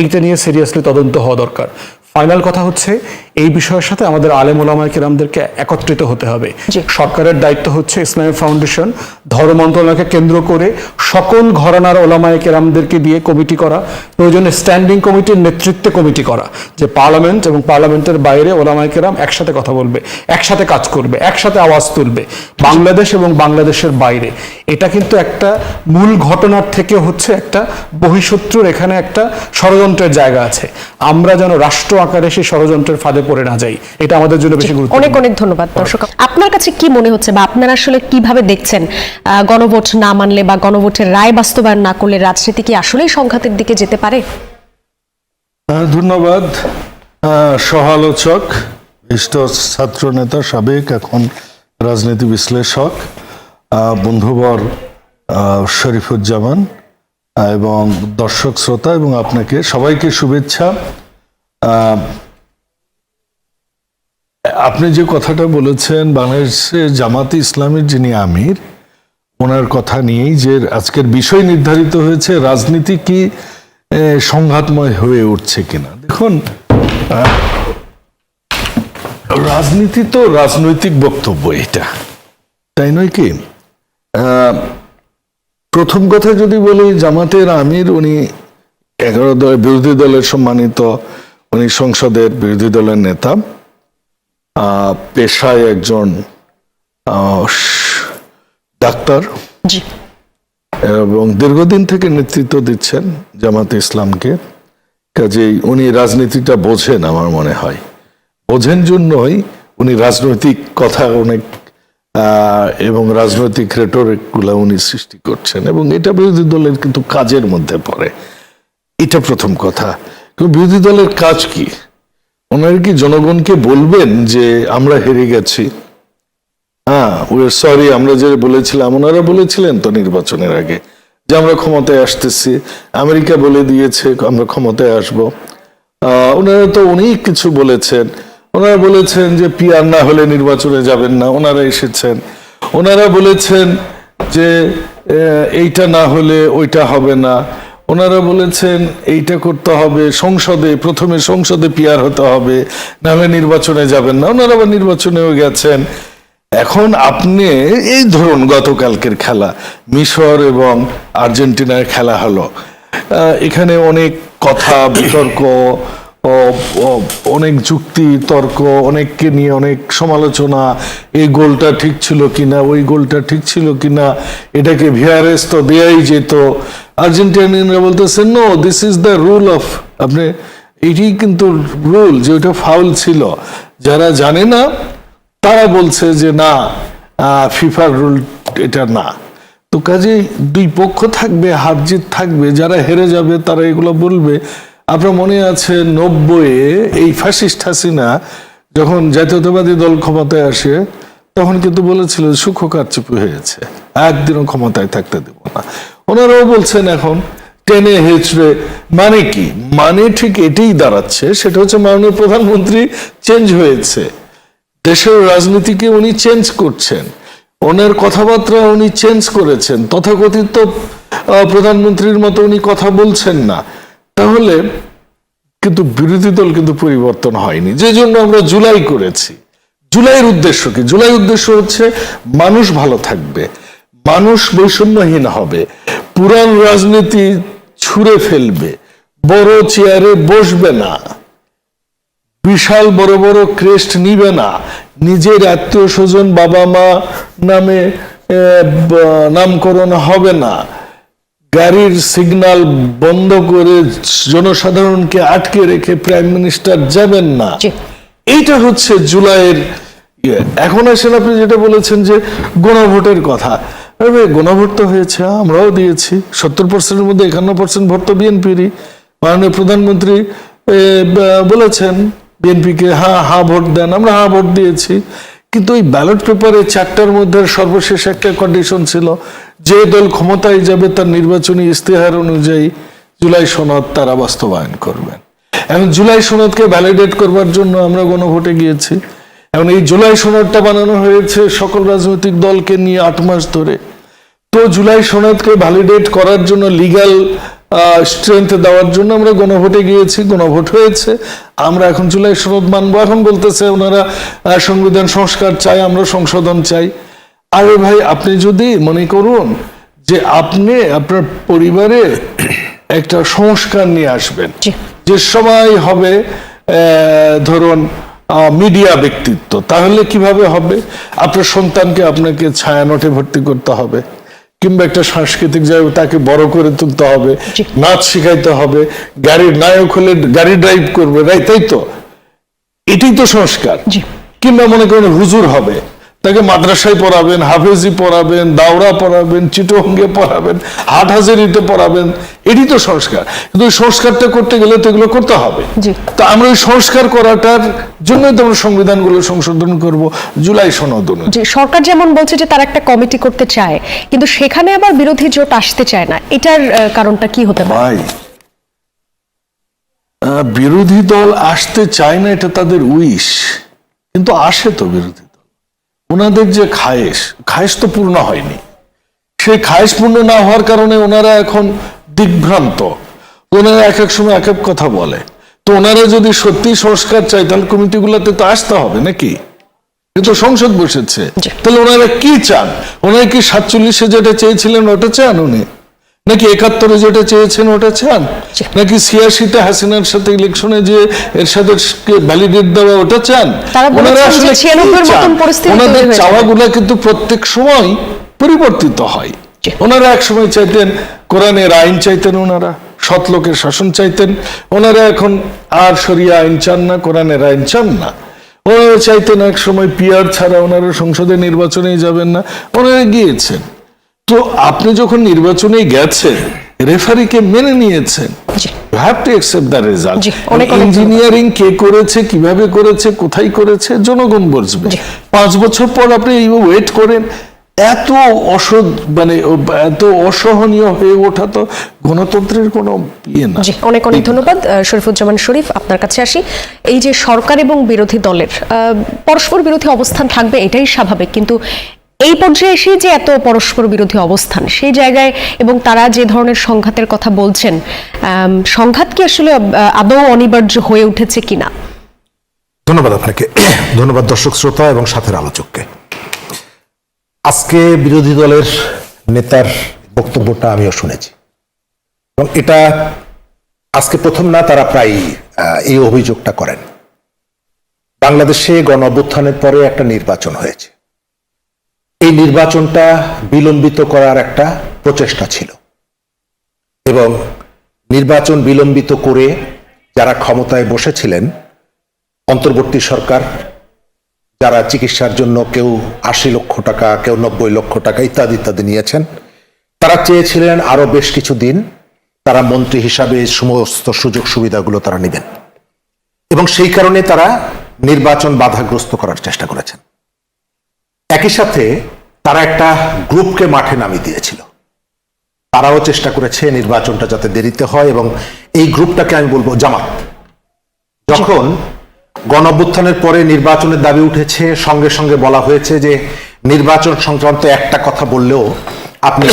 এইটা নিয়ে সিরিয়াসলি তদন্ত হওয়া দরকার। ফাইনাল কথা হচ্ছে এই বিষয়ের সাথে আমাদের আলেম ওলামায়ে কেরামদেরকে একত্রিত হতে হবে। সরকারের দায়িত্ব হচ্ছে ইসলামী ফাউন্ডেশন, ধর্ম মন্ত্রণালয়কে কেন্দ্র করে সকল ঘরানার ওলামায়ে কেরামদেরকে দিয়ে কমিটি করা, প্রয়োজনে স্ট্যান্ডিং কমিটির নেতৃত্বে কমিটি করা, যে পার্লামেন্ট এবং পার্লামেন্টের বাইরে ওলামায়ে কেরাম একসাথে কথা বলবে, একসাথে কাজ করবে, একসাথে আওয়াজ তুলবে, বাংলাদেশ এবং বাংলাদেশের বাইরে। এটা কিন্তু একটা মূল ঘটনার থেকে হচ্ছে একটা বহিঃশত্রুর এখানে একটা ষড়যন্ত্রের জায়গা আছে। আমরা যেন রাষ্ট্র আকারে সেই ষড়যন্ত্রের ফাঁদে পড়ে না যাই, এটা আমাদের জন্য বেশি গুরুত্বপূর্ণ। অনেক অনেক ধন্যবাদ দর্শক। আপনার কাছে কি মনে হচ্ছে বা আপনারা আসলে কিভাবে দেখছেন, গণভোট না মানলে বা গণভোটের রায় বাস্তবায়ন না করলে রাজনীতি কি আসলেই সংঘাতের দিকে যেতে পারে? ধন্যবাদ। সহালোচক, বিশিষ্ট ছাত্র নেতা, সাবেক এখন রাজনীতি বিশ্লেষক বন্ধুবর শরীফুজ্জামান এবং দর্শক শ্রোতা এবং আপনাকে সবাইকে শুভেচ্ছা। আপনি যে কথাটা বলেছেন বাংলাদেশের জামাতে ইসলামীর যিনি আমির, ওনার কথা নিয়েই যে আজকের বিষয় নির্ধারিত হয়েছে রাজনীতি কি সংঘাতময় হয়ে উঠছে কিনা। দেখুন, রাজনীতি তো রাজনৈতিক বক্তব্য, এটা তাই নয় কি? প্রথম কথা যদি বলি, জামাতের আমির উনি 11 দল বিরোধী দলের সম্মানিত, উনি সংসদের বিরোধী দলের নেতা, পেশায় একজন ডাক্তার জি এবং দীর্ঘদিন থেকে নেতৃত্ব দিচ্ছেন জামাতে ইসলামকে। কাজেই উনি রাজনীতিটা বোঝেন, আমার মনে হয় বোঝেন জন্যই উনি রাজনৈতিক কথা অনেক এবং রাজনৈতিক রেটরিক গুলা উনি সৃষ্টি করছেন, এবং এটা বিরোধী দলের কিন্তু কাজের মধ্যে পড়ে। এটা প্রথম কথা। কিন্তু বিরোধী দলের কাজ কি? ওনারা কি জনগণকে বলবেন যে আমরা হেরে গেছি, সরি, আমরা যে বলেছিলাম, ওনারা বলেছিলেন তো নির্বাচনের আগে যে আমরা ক্ষমতায় আসতেছি, আমেরিকা বলে দিয়েছে আমরা ক্ষমতায় আসব। ওনারা তো অনেক কিছু বলেছেন। ওনারা বলেছেন যে পিআর না হলে নির্বাচনে যাবেন না, ওনারা এসেছেন। ওনারা বলেছেন যে এইটা না হলে ওইটা হবে না। ওনারা বলেছেন এইটা করতে হবে, প্রথমে সংসদে পিআর হতে হবে, নাহলে নির্বাচনে যাবেন না। ওনারা আবার নির্বাচনেও গেছেন। এখন আপনি এই ধরুন গতকালকের খেলা, মিশর এবং আর্জেন্টিনার খেলা হলো, এখানে অনেক কথা বিতর্ক, অনেক যুক্তি তর্ক, অনেককে নিয়ে অনেক সমালোচনা, এই গোলটা ঠিক ছিল কিনা, ওই গোলটা ঠিক ছিল কিনা, এটাকে ভিআরএস তো দেয়াই যেত। আর্জেন্টিনিয়ানরা বলতেছেন no, this is the rule of, আপনি এটি কিন্তু রুল, যে ওটা ফাউল ছিল। যারা জানে না তারা বলছে যে না, ফিফার রুল এটা না। তো কাজে দুই পক্ষ থাকবে, হার জিত থাকবে। যারা হেরে যাবে তারা এগুলো বলবে। আপনার মনে আছে 90-এ এই ফ্যাসিস্ট হাসিনা যখন জাতীয়তাবাদী দল ক্ষমতায় আসে, তখন কিন্তু বলেছিল সূক্ষ্ম কারচুপি হয়েছে, একদিনও ক্ষমতায় থাকতে দেব না। ওনারাও বলছেন এখন টেনে হেঁচড়ে। মানে কি? মানে ঠিক এটাই দাঁড়াচ্ছে, সেটা হচ্ছে মাননীয় প্রধানমন্ত্রী চেঞ্জ হয়েছে, দেশের রাজনীতিকে উনি চেঞ্জ করছেন, ওনার কথাবার্তা উনি চেঞ্জ করেছেন, তথাকথিত প্রধানমন্ত্রীর মতো উনি কথা বলছেন না। তাহলে কিন্তু বিরোধী দল কিন্তু পরিবর্তন হয়নি, যে জন্য আমরা জুলাই করেছি। জুলাইয়ের উদ্দেশ্য কি? জুলাই উদ্দেশ্য হচ্ছে মানুষ ভালো থাকবে, মানুষ বৈষম্যহীন হবে, পুরান রাজনীতি ছুঁড়ে ফেলবে, বড় চেয়ারে বসবে না, বিশাল বড় বড় ক্রেস্ট নিবে না, নিজের আত্মীয় স্বজন বাবা মা নামে নামকরণ হবে না, গাড়ির সিগন্যাল বন্ধ করে জনসাধারণকে আটকে রেখে প্রাইম মিনিস্টার যাবেন না। এইটা হচ্ছে জুলাইয়ের ইয়ে। এখন আসেন আপনি যেটা বলেছেন যে গণভোটের কথা। গণভোট তো হয়েছে, আমরাও দিয়েছি। 70%-এর মধ্যে 51% ভোট তো বিএনপিরই। মাননীয় প্রধানমন্ত্রী বলেছেন বিএনপিকে হ্যাঁ ভোট দেন, আমরা ভোট দিয়েছি। কিন্তু ওই ব্যালট পেপারে 4টার মধ্যে সর্বশেষ একটা কন্ডিশন ছিল, যে দল ক্ষমতায় যাবে তার নির্বাচনী ইস্তেহার অনুযায়ী জুলাই সনদ তারা বাস্তবায়ন করবেন। এখন জুলাই সনদকে ভ্যালিডেট করবার জন্য আমরা গণভোটে গিয়েছি। এখন এই জুলাই সনদটা বানানো হয়েছে সকল রাজনৈতিক দলকে নিয়ে 8 মাস ধরে। তো জুলাই সনদকে ভ্যালিডেট করার জন্য, লিগ্যাল স্ট্রেংথ দেওয়ার জন্য আমরা গণভোটে গিয়েছি, গণভোট হয়েছে। আমরা এখন জুলাই সনদ মানবো। এখন বলতেছে ওনারা সংবিধান সংস্কার চাই, আমরা সংশোধন চাই। আরে ভাই, আপনি যদি মনে করুন যে আপনি আপনার পরিবারে একটা সংস্কার নিয়ে আসবেন, যে সবাই হবে ধরুন মিডিয়া ব্যক্তিত্ব, তাহলে কিভাবে হবে? আপনার সন্তানকে আপনাকে ছায়ানটে ভর্তি করতে হবে, কিংবা একটা সাংস্কৃতিক জায়গায় তাকে বড় করে তুলতে হবে, নাচ শিখাইতে হবে, গাড়ির নায়ক হলে গাড়ি ড্রাইভ করবে, তাই তো? এটাই তো সংস্কার। কিংবা মনে করেন হুজুর হবে, তাকে মাদ্রাসায় পড়াবেন, হাফেজি পড়াবেন, দাওরা পড়াবেন, চিটংগে পড়াবেন, হাটহাজারিতে পড়াবেন, এটি তো সংস্কার। কিন্তু ওই সংস্কারটা করতে গেলে তো এগুলো করতে হবে। তো আমরা ওই সংস্কার করাটার জন্যই তো আমরা সংবিধানগুলো সংশোধন করব জুলাই সনদ অনুযায়ী। সরকার যেমন বলছে যে তারা একটা কমিটি করতে চায়, কিন্তু সেখানে আবার বিরোধী জোট আসতে চায় না। এটার কারণটা কি হতে পারে? ভাই, বিরোধী দল আসতে চায় না, এটা তাদের উইশ, কিন্তু আসে তো বিরোধী দল। ওনাদের যে খায়েশ তো পূর্ণ হয়নি। সেই খায়েশ পূর্ণ না হওয়ার কারণে ওনারা এখন দিগ্ভ্রান্ত। ওনারা এক এক সময় এক এক কথা বলে। তো ওনারা যদি সত্যি সংস্কার চায়, তাহলে কমিটিগুলোতে তো আসতে হবে নাকি? কিন্তু সংসদ বসেছে, তাহলে ওনারা কি চান? ওনারা কি 47-এ যেটা চেয়েছিলেন ওটা চান? উনি নাকি 71-এ যেটা চেয়েছেন ওটা চান, নাকি 86-তে হাসিনার সাথে ইলেকশনে যে এরশাদের ভ্যালিডেট দেওয়া ওটা চান? তারা বলেছেন যে 96 এর মতন পরিস্থিতি তৈরি ওনাদের হয়েছে। চাওয়াগুলো কিন্তু প্রত্যেক সময় পরিবর্তিত হয়। ওনারা এক সময় চাইতেন কোরআনের আইন, চাইতেন ওনারা সৎ লোকের শাসন চাইতেন, ওনারা এখন আর শরিয়া আইন চান না, কোরআনের আইন চান না। ওনারা চাইতেন এক সময় পিআর ছাড়া ওনারা সংসদে নির্বাচনেই যাবেন না, ওনারা গিয়েছেন। তো আপনি যখন নির্বাচনে গেছেন, রেফারিকে মেনে নিয়েছেন, you have to accept the result. জি, অনেক অনেক ইঞ্জিনিয়ারিং কে করেছে, কিভাবে করেছে, কোথায় করেছে, জনগণ বুঝবে। 5 বছর পর আপনি ওয়েট করেন, এত এত অসহনীয় হয়ে ওঠা তো গণতন্ত্রের কোনো ইয়ে না। জি, অনেক অনেক ধন্যবাদ শরীফুজ্জামান শরীফ। আপনার কাছে আসি, এই যে সরকার এবং বিরোধী দলের পরস্পর বিরোধী অবস্থান থাকবে, এটাই স্বাভাবিক, কিন্তু এই পর্যায়ে এসে যে এত পরস্পর বিরোধী অবস্থান, সেই জায়গায় এবং তারা যে ধরনের সংঘাতের কথা বলছেন, সংঘাত কি আসলে আদৌ অনিবার্য হয়ে উঠেছে কিনা? ধন্যবাদ আপনাকে, ধন্যবাদ দর্শক শ্রোতা এবং সাথের আলোচককে। আজকে বিরোধী দলের নেতার বক্তব্যটা আমিও শুনেছি, এবং এটা আজকে প্রথম না, তারা প্রায় এই অভিযোগটা করেন। বাংলাদেশে গণ অভ্যুত্থানের পরে একটা নির্বাচন হয়েছে, এই নির্বাচনটা বিলম্বিত করার একটা প্রচেষ্টা ছিল, এবং নির্বাচন বিলম্বিত করে যারা ক্ষমতায় বসেছিলেন, অন্তর্বর্তী সরকার, যারা চিকিৎসার জন্য কেউ 80 লক্ষ টাকা, কেউ 90 লক্ষ টাকা ইত্যাদি ইত্যাদি নিয়েছেন, তারা চেয়েছিলেন আরো বেশ কিছু দিন তারা মন্ত্রী হিসাবে সমস্ত সুযোগ সুবিধাগুলো তারা নেবেন, এবং সেই কারণে তারা নির্বাচন বাধাগ্রস্ত করার চেষ্টা করেছেন। একই সাথে তারা একটা গ্রুপকে মাঠে নামিয়ে দিয়েছিল, তারাও চেষ্টা করেছে নির্বাচনটা যাতে দেরিতে হয়, এবং এই গ্রুপটাকে আমি বলবো জামাত। যখন গণ অভ্যুত্থানের পরে নির্বাচনের দাবি উঠেছে, সঙ্গে সঙ্গে বলা হয়েছে যে নির্বাচন সংক্রান্ত একটা কথা বললেও আপনি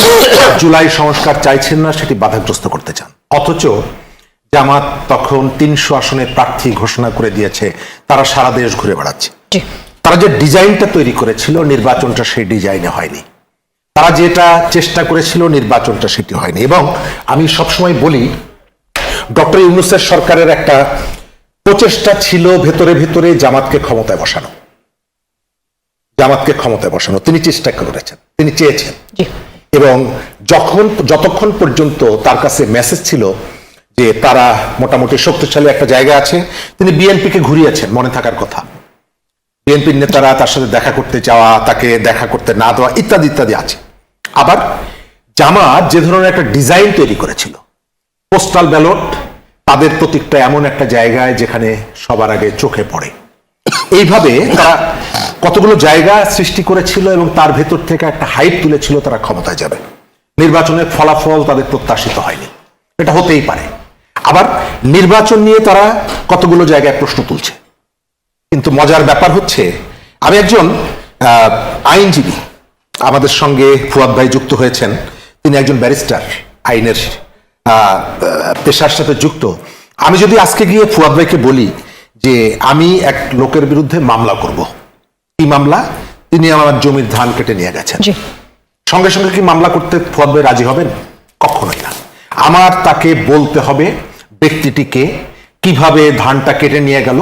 জুলাই সংস্কার চাইছেন না, সেটি বাধাগ্রস্ত করতে চান। অথচ জামাত তখন 300 আসনের প্রার্থী ঘোষণা করে দিয়েছে, তারা সারা দেশ ঘুরে বেড়াচ্ছে। তারা যে ডিজাইনটা তৈরি করেছিল, নির্বাচনটা সেই ডিজাইনে হয়নি। তারা যেটা চেষ্টা করেছিল, নির্বাচনটা সেটি হয়নি। এবং আমি সবসময় বলি, ডক্টর ইউনূসের সরকারের একটা প্রচেষ্টা ছিল ভেতরে ভেতরে জামাতকে ক্ষমতায় বসানো, জামাতকে ক্ষমতায় বসানো তিনি চেষ্টা করেছেন, তিনি চেয়েছেন। এবং যতক্ষণ পর্যন্ত তার কাছে মেসেজ ছিল যে তারা মোটামুটি শক্তিশালী একটা জায়গা আছে, তিনি বিএনপিকে ঘুরিয়েছেন, মনে থাকার কথা। বিএনপির নেতারা তার সাথে দেখা করতে যাওয়া, তাকে দেখা করতে না দেওয়া ইত্যাদি ইত্যাদি আছে। আবার জামাত যে ধরনের একটা ডিজাইন তৈরি করেছিল, পোস্টাল ব্যালট, তাদের প্রতীকটা এমন একটা জায়গায় যেখানে সবার আগে চোখে পড়ে, এইভাবে তারা কতগুলো জায়গা সৃষ্টি করেছিল, এবং তার ভেতর থেকে একটা হাইপ তুলেছিল তারা ক্ষমতায় যাবে। নির্বাচনের ফলাফল তাদের প্রত্যাশিত হয়নি, এটা হতেই পারে। আবার নির্বাচন নিয়ে তারা কতগুলো জায়গায় প্রশ্ন তুলছে। কিন্তু মজার ব্যাপার হচ্ছে, আমি একজন আইনজীবী, আমাদের সঙ্গে ফুয়াদ ভাই যুক্ত হয়েছেন, তিনি একজন ব্যারিস্টার, আইনের পেশার সাথে যুক্ত। আমি যদি আজকে গিয়ে ফুয়াদ ভাইকে বলি যে আমি এক লোকের বিরুদ্ধে মামলা করব, কি মামলা? তিনি আমার জমির ধান কেটে নিয়ে গেছেন, সঙ্গে সঙ্গে কি মামলা করতে ফুয়াদ ভাই রাজি হবেন? কখনোই না। আমার তাকে বলতে হবে ব্যক্তিটিকে কিভাবে ধানটা কেটে নিয়ে গেল,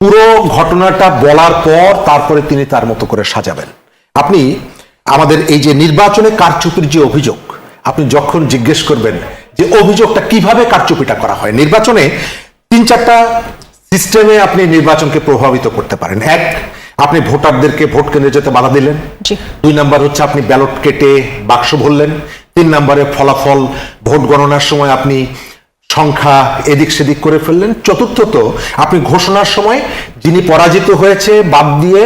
পুরো ঘটনাটা বলার পর তারপরে তিনি তার মতো করে সাজাবেন। আপনি আমাদের এই যে নির্বাচনে কারচুপির যে অভিযোগ, আপনি যখন জিজ্ঞেস করবেন যে অভিযোগটা কিভাবে কারচুপিটা করা হয়, নির্বাচনে 3-4টা সিস্টেমে আপনি নির্বাচনকে প্রভাবিত করতে পারেন। এক, আপনি ভোটারদেরকে ভোট কেন্দ্রে যেতে বাধা দিলেন। 2 নাম্বার হচ্ছে আপনি ব্যালট কেটে বাক্স ভরলেন। 3 নম্বরে ফলাফল ভোট গণনার সময় আপনি সংখ্যা এদিক সেদিক করে ফেললেন। চতুর্থত, আপনি ঘোষণার সময় যিনি পরাজিত হয়েছে বাদ দিয়ে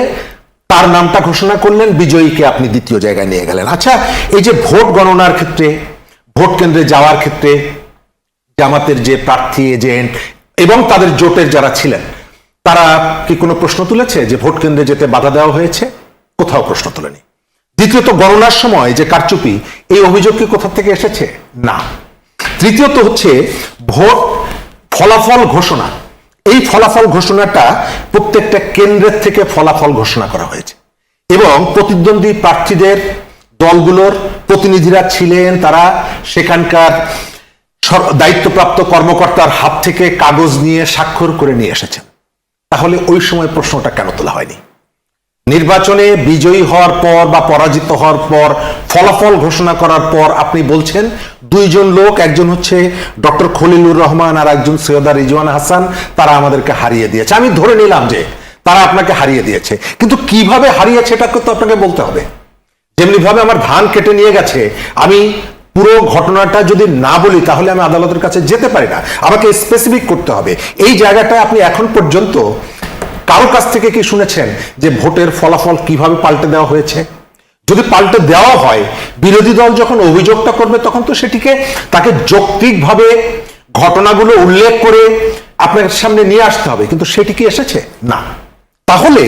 তার নামটা ঘোষণা করলেন, বিজয়ীকে আপনি দ্বিতীয় জায়গায় নিয়ে গেলেন। আচ্ছা, এই যে ভোট গণনার ক্ষেত্রে, ভোট কেন্দ্রে যাওয়ার ক্ষেত্রে জামাতের যে প্রার্থী এজেন্ট এবং তাদের জোটের যারা ছিলেন, তারা কি কোনো প্রশ্ন তুলেছে যে ভোট কেন্দ্রে যেতে বাধা দেওয়া হয়েছে? কোথাও প্রশ্ন তোলেনি। দ্বিতীয়ত, গণনার সময় যে কারচুপি, এই অভিযোগ কি কোথা থেকে এসেছে? না। তৃতীয়ত হচ্ছে ভোট ফলাফল ঘোষণা, এই ফলাফল ঘোষণাটা প্রত্যেকটা কেন্দ্রের থেকে ফলাফল ঘোষণা করা হয়েছে, এবং প্রতিদ্বন্দ্বী প্রার্থীদের দলগুলোর প্রতিনিধিরা ছিলেন, তারা সেখানকার দায়িত্বপ্রাপ্ত কর্মকর্তার হাত থেকে কাগজ নিয়ে স্বাক্ষর করে নিয়ে এসেছেন। তাহলে ওই সময় প্রশ্নটা কেন তোলা হয়নি? নির্বাচনে বিজয়ী হওয়ার পর বা পরাজিত হওয়ার পর ফলাফল ঘোষণা করার পর আপনি বলছেন দুইজন লোক, একজন হচ্ছে ডক্টর খলিলুর রহমান আর একজন সৈয়দা রিজওয়ানা হাসান, তারা আমাদেরকে হারিয়ে দিয়েছে। আমি ধরে নিলাম যে তারা আপনাকে হারিয়ে দিয়েছে, কিন্তু কিভাবে হারিয়েছে এটা তো আপনাকে বলতে হবে। যেমনি ভাবে আমার ধান কেটে নিয়ে গেছে, আমি পুরো ঘটনাটা যদি না বলি তাহলে আমি আদালতের কাছে যেতে পারি না, আমাকে স্পেসিফিক করতে হবে। এই জায়গাটায় আপনি এখন পর্যন্ত কারো কাছ থেকে কি শুনেছেন যে ভোটের ফলাফল কিভাবে পাল্টে দেওয়া হয়েছে? যদি পাল্টে দেওয়া হয়, বিরোধী দল যখন অভিযোগটা করবে তখন তো সেটিকে তাকে যৌক্তিকভাবে ঘটনাগুলো উল্লেখ করে আপনার সামনে নিয়ে আসতে হবে, কিন্তু সেটি কি এসেছে? না। তাহলে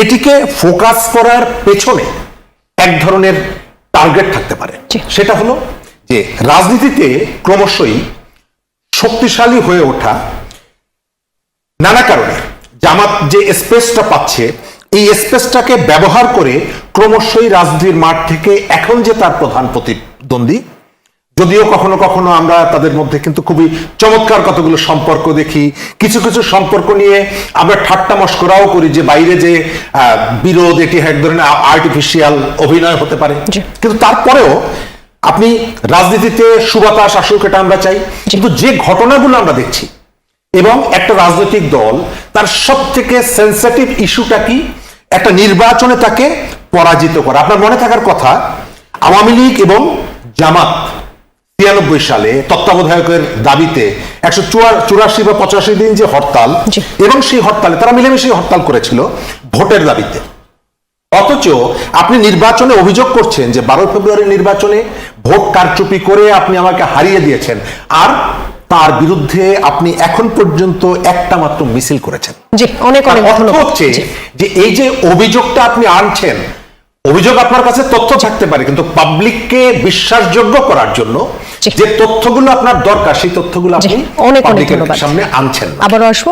এটিকে ফোকাস করার পেছনে এক ধরনের টার্গেট থাকতে পারে, সেটা হলো যে রাজনীতিতে ক্রমশই শক্তিশালী হয়ে ওঠা নানা কারণে জামাত যে স্পেসটা পাচ্ছে, এই স্পেসটাকে ব্যবহার করে ক্রমশই রাজনীতির মাঠ থেকে এখন যে তার প্রধান প্রতিদ্বন্দ্বী, যদিও কখনো কখনো আমরা তাদের মধ্যে কিন্তু খুবই চমৎকার কতগুলো সম্পর্ক দেখি, কিছু কিছু সম্পর্ক নিয়ে আমরা ঠাট্টা মশকরাও করি যে বাইরে যে বিরোধ, এটি এক ধরনের আর্টিফিশিয়াল অভিনয় হতে পারে, কিন্তু তারপরেও আপনি রাজনীতিতে সুবাতাস আসুক এটা আমরা চাই। কিন্তু যে ঘটনাগুলো আমরা দেখছি, এবং একটা রাজনৈতিক দল তার সব থেকে সেন্সিটিভ ইস্যুটা কি? একটা নির্বাচনে তাকে পরাজিত করা। আপনার মনে থাকার কথা, আওয়ামী লীগ এবং জামাত 93 সালে তত্ত্বাবধায়কের দাবিতে 184 বা 85 দিন যে হরতাল, এবং সেই হরতালে তারা মিলেমিশে হরতাল করেছিল ভোটের দাবিতে। অথচ আপনি নির্বাচনে অভিযোগ করছেন যে 12 ফেব্রুয়ারির নির্বাচনে ভোট কারচুপি করে আপনি আমাকে হারিয়ে দিয়েছেন, আর তার বিরুদ্ধে আপনি এখন পর্যন্ত একটা মাত্র মিছিল করেছেন। জি, অনেক অনেক ধন্যবাদ। হচ্ছে যে এই যে অভিযোগটা আপনি আনছেন, অভিযোগ আপনার কাছে তথ্য থাকতে পারে, কিন্তু পাবলিককে বিশ্বাসযোগ্য করার জন্য যে তথ্যগুলো আপনার দরকার, সেই তথ্যগুলো আপনি অনেক অনেক পাবলিকের ধন্যবাদ। সামনে আনছেন। আবারও আসবো,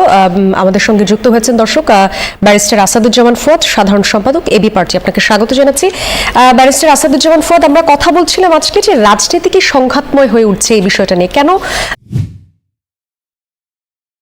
আমাদের সঙ্গে যুক্ত হয়েছেন দর্শক ব্যারিস্টার আসাদুজ্জামান ফুয়াদ, সাধারণ সম্পাদক এবি পার্টি। আপনাকে স্বাগত জানাচ্ছি ব্যারিস্টার আসাদুজ্জামান ফুয়াদ। আমরা কথা বলছিলাম আজকে যে রাজনীতি কি সংঘাতময় হয়ে উঠছে এই বিষয়টা নিয়ে, কেন